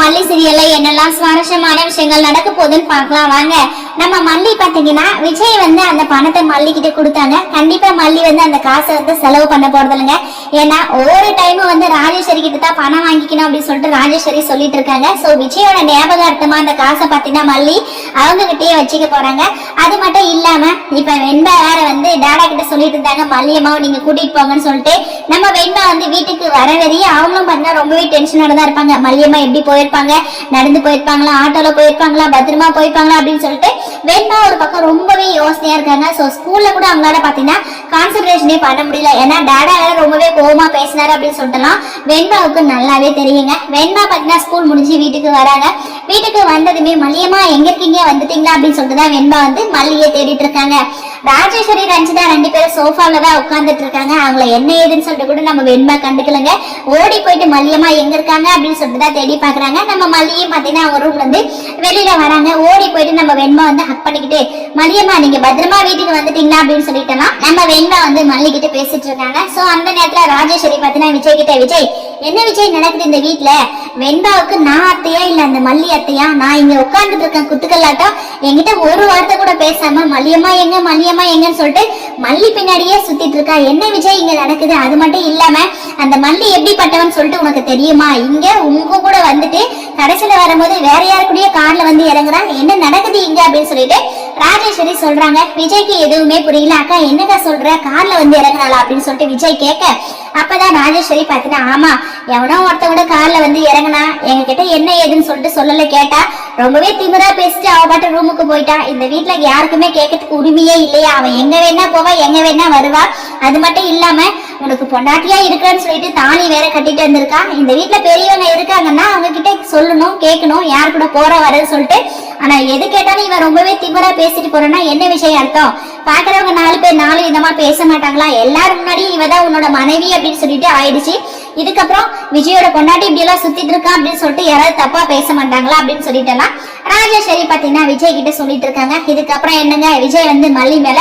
மல்லி சீரியல்ல என்னெல்லாம் சுவாரஸ்யமான விஷயங்கள் நடக்க போகுதுன்னு பார்க்கலாம் வாங்க. நம்ம மல்லி பாத்தீங்கன்னா விஜய் வந்து அந்த பணத்தை மல்லி கிட்ட கொடுத்தாங்க. கண்டிப்பா மல்லி வந்து அந்த காசை வந்து செலவு பண்ண போறது இல்லைங்க. ஏன்னா ஒவ்வொரு டைமும் வந்து ராஜேஸ்வரி கிட்ட தான் பணம் வாங்கிக்கணும் அப்படின்னு சொல்லிட்டு ராஜேஸ்வரி சொல்லிட்டு இருக்காங்க. சோ விஜயோட ஞாபகார்த்தமா அந்த காசை பாத்தீங்கன்னா மல்லி அவங்க கிட்டயே வச்சுக்க போறாங்க. அது மட்டும் இல்லாம இப்ப வெண்பா வேற வந்து டாடா கிட்ட சொல்லிட்டு இருந்தாங்க, மல்லியம்மாவை நீங்க கூட்டிட்டு போங்கன்னு சொல்லிட்டு. நம்ம வெண்பா வந்து வீட்டுக்கு வர வரையே அவங்களும் பாத்தீங்கன்னா ரொம்பவே டென்ஷனோட தான் இருப்பாங்க. மல்லியம்மா எப்படி போயிருப்பாங்க, நடந்து போயிருப்பாங்களா, ஆட்டோல போயிருப்பாங்களா, பத்திரமா போயிருப்பாங்களா அப்படின்னு சொல்லிட்டு வெண்பா ஒரு பக்கம் ரொம்பவே யோசனையா இருக்காங்க. சோ ஸ்கூல்ல கூட அவங்களால பாத்தீங்கன்னா கான்சென்ட்ரேஷனே பண்ண முடியல. ஏன்னா டாடா ரொம்பவே கோவமா பேசினாரு அப்படின்னு சொல்லிட்டுலாம் வெண்பாவுக்கு நல்லாவே தெரியுங்க. வெண்பா பாத்தீங்கன்னா ஸ்கூல் முடிஞ்சு வீட்டுக்கு வராங்க. வீட்டுக்கு வந்ததுமே மல்லியம்மா எங்க இருக்கீங்க, வந்துட்டீங்களா அப்படின்னு சொல்லிட்டு தான் வெண்பா வந்து மல்லியை தேடிட்டு இருக்காங்க. ராஜேஸ்வரி ரஞ்சிதா ரெண்டு பேரும் சோஃபால தான் உட்கார்ந்துட்டு இருக்காங்க. அவங்கள என்ன ஏதுன்னு சொல்லிட்டு கூட நம்ம வெண்பா கண்டுக்கலங்க. ஓடி போயிட்டு மல்லியம்மா எங்க இருக்காங்க அப்படின்னு சொல்லிட்டு தான் தேடி பாக்குறாங்க. நம்ம மல்லியும் பாத்தீங்கன்னா அவங்க ரூம்ல இருந்து வெளியில வராங்க. ஓடி போயிட்டு நம்ம வெண்பா வந்து ஹக் பண்ணிக்கிட்டு, மல்லியம்மா நீங்க பத்திரமா வீட்டுக்கு வந்துட்டீங்களா அப்படின்னு சொல்லிட்டோம்னா நம்ம வெண்பா வந்து மல்லி கிட்ட பேசிட்டு இருக்காங்க. சோ அந்த நேரத்துல ராஜேஸ்வரி பாத்தீங்கன்னா விஜய் கிட்ட, விஜய் என்ன விஜய் நடக்குது இந்த வீட்டுல? வெண்பாவுக்கு நான் அத்தையா இல்ல அந்த மல்லி அத்தையா? நான் இங்க உட்கார்ந்துட்டு இருக்கேன் குத்துக்கல்லாட்டம், என்கிட்ட ஒரு வார்த்தை கூட பேசாம மல்லியம்மா எங்க மல்லியம்மா எங்கன்னு சொல்லிட்டு மல்லி பின்னாடியே சுத்திட்டு இருக்கா. என்ன விஜய் இங்க நடக்குது? அது மட்டும் இல்லாம அந்த மல்லி எப்படிப்பட்டவன் சொல்லிட்டு உனக்கு தெரியுமா? இங்க உங்க கூட வந்துட்டு கடைசியில வரும்போது வேற யாரு கூடய கார்ல வந்து இறங்குறா, என்ன நடக்குது இங்க அப்படின்னு சொல்லிட்டு ராஜேஸ்வரி சொல்றாங்க. விஜய்க்கு எதுவுமே புரியல. அக்கா என்னக்கா சொல்ற, கார்ல வந்து இறங்குறாளா அப்படின்னு சொல்லிட்டு விஜய் கேட்க, அப்பதான் ராஜேஸ்வரி பாத்தீங்கன்னா ஆமா எவனோ ஒருத்தவங்க கார்ல வந்து இறங்குனா, எங்க கிட்ட என்ன ஏதுன்னு சொல்லிட்டு சொல்லல. கேட்டா ரொம்பவே திமிரா பேசிட்டு அவ பாட்டு ரூமுக்கு போயிட்டா. இந்த வீட்டுல யாருக்குமே கேட்கறதுக்கு உரிமையே இல்லையா? அவன் எங்க வேணா போவா, எங்க வேணா வருவா. அது மட்டும் இல்லாம உனக்கு பொண்டாட்டியா இருக்கிறன்னு சொல்லிட்டு தாலி வேற கட்டிட்டு வந்திருக்கா. இந்த வீட்டுல பெரியவங்க இருக்காங்கன்னா அவங்க கிட்ட சொல்லணும், கேட்கணும், யார் கூட போற வரன்னு சொல்லிட்டு. ஆனா எது கேட்டாலும் இவன் ரொம்பவே திமிரா பேசிட்டு போறேன்னா என்ன விஷயம் அர்த்தம்? பாக்குறவங்க 4 பேர் 4 விதமா பேச மாட்டாங்களா? எல்லாரும் முன்னாடியும் இவதான் உன்னோட மனைவி அப்படின்னு சொல்லிட்டு ஆயிடுச்சு. இதுக்கப்புறம் விஜயோட பொண்டாட்டி இப்படி எல்லாம் சுத்திட்டு இருக்கான் அப்படின்னு சொல்லிட்டு யாராவது தப்பா பேச மாட்டாங்களா அப்படின்னு சொல்லிட்டு எல்லாம் ராஜேஸ்வரி பாத்தீங்கன்னா விஜய் கிட்ட சொல்லிட்டு இருக்காங்க. இதுக்கப்புறம் என்னங்க, விஜய் வந்து மல்லி மேல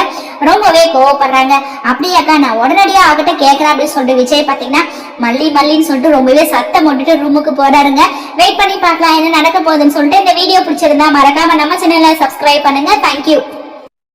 ரொம்பவே கோவப்படுறாங்க. அப்படியாக்கா நான் உடனடியா அவகிட்ட கேட்கறேன் அப்படின்னு சொல்லிட்டு விஜய் பாத்தீங்கன்னா மல்லி மல்லின்னு சொல்லிட்டு ரொம்பவே சத்தம் போட்டுட்டு ரூமுக்கு போறாருங்க. வெயிட் பண்ணி பார்க்கலாம் என்ன நடக்க போகுதுன்னு சொல்லிட்டு. இந்த வீடியோ பிடிச்சிருந்தா மறக்காம நம்ம சேனலை சப்ஸ்கிரைப் பண்ணுங்க. தேங்க்யூ.